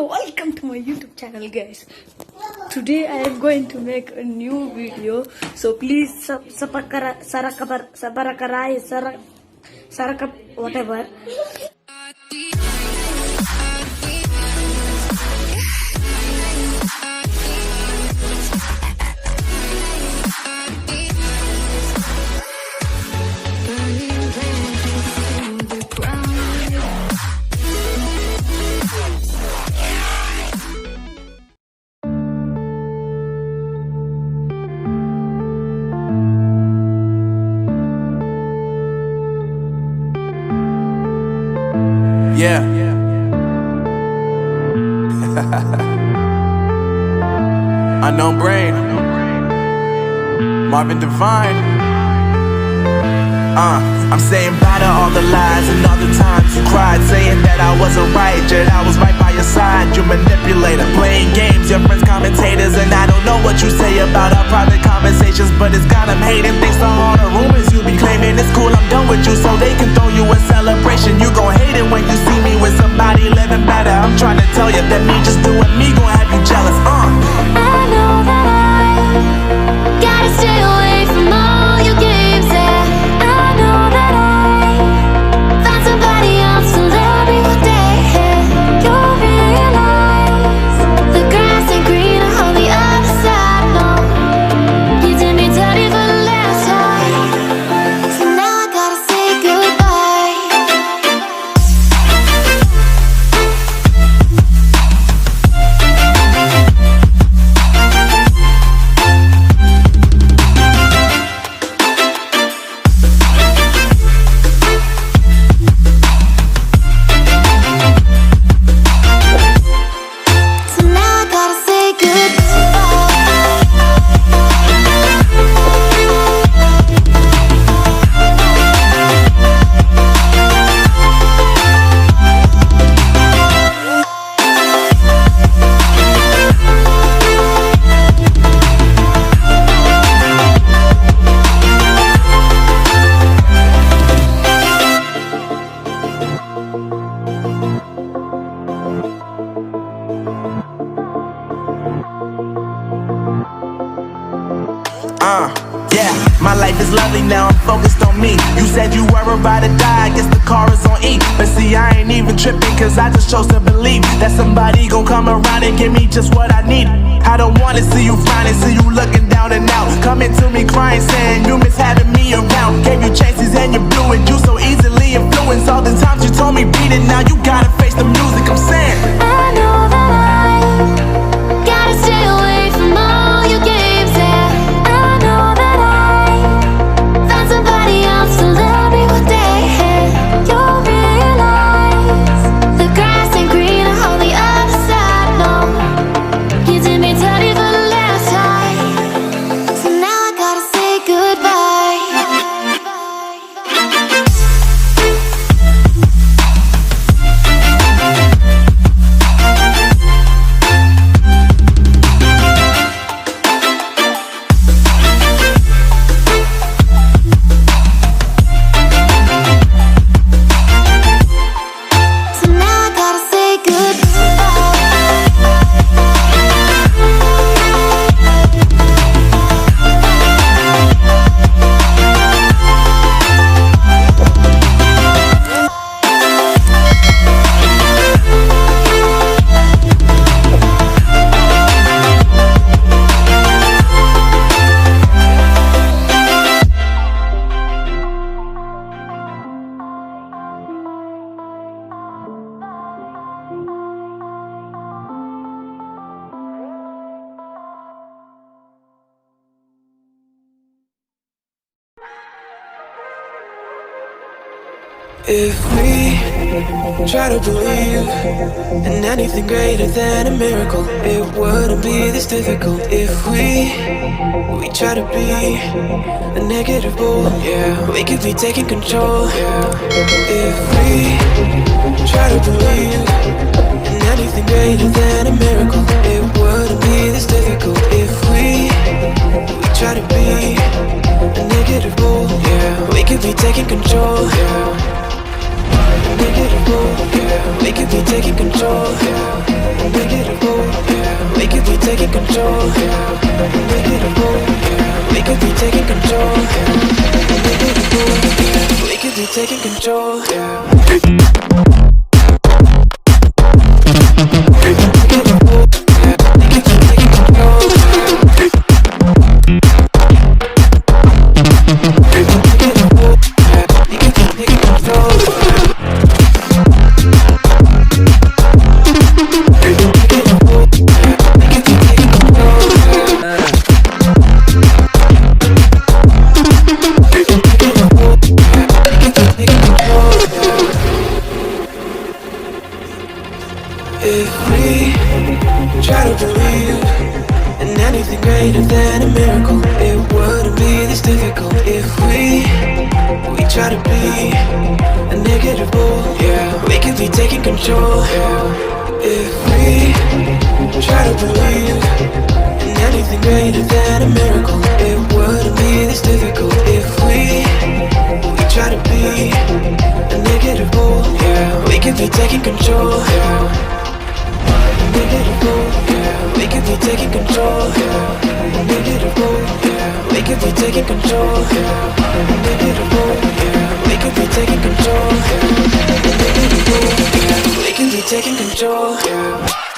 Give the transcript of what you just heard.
welcome to my YouTube channel, guys. Today I am going to make a new video, so please whatever. Yeah. Unknown Brain, Marvin Divine. I'm saying bye to all the lies and all the times you cried, saying that I wasn't right, yet I was right by your side. You manipulator, playing games, your friends commentators, and I don't know what you say about our private conversations, but it's got them hating. Thanks to all the rumors you be claiming. It's cool, I'm done with you, so they can throw you a celebration. You gon' hate it when you see me with somebody living better. I'm trying to tell you that me just doing me gon' have you jealous. I know that I gotta stay away from all your games, yeah. I know that I found somebody else to love me one day, yeah. You'll realize the grass ain't greener on the other side, no. You did me dirty for the last time, so now I gotta say goodbye. So now I gotta say Yeah, my life is lovely now, I'm focused on me. You said you were about to die, I guess the car is on E. But see, I ain't even tripping, cause I just chose to believe that somebody gon' come around and give me just what I need. I don't wanna see you frowning, see you looking down and out, coming to me crying, saying you miss having me around. Gave you chances and you blew it, you so easily influenced. All the times you told me beat it, now you gotta face the music. I'm saying I know that I gotta stay away from all your games, yeah. I know that I found somebody else to love me one day, yeah. You'll realize the grass ain't greener on the other side, no. You did me dirty for the last time, so now I gotta say goodbye. So now I gotta say If we try to believe in anything greater than a miracle, it wouldn't be this difficult. If we try to be a negative bull, yeah, we could be taking control, yeah. If we try to believe in anything greater than a miracle, it wouldn't be this difficult. If we try to be a negative bull, yeah, we could be taking control, yeah. We could be taking control, yeah. taking control. Yeah. If we try to believe in anything greater than a miracle, it wouldn't be this difficult. If we try to be a negative bull, yeah, we could be taking control. Yeah. If we try to believe in anything greater than a miracle, it wouldn't be this difficult. If we try to be a negative bull, yeah, we could be taking control. Yeah. We could be taking control. We could be taking control. We could be taking control. We could be taking control.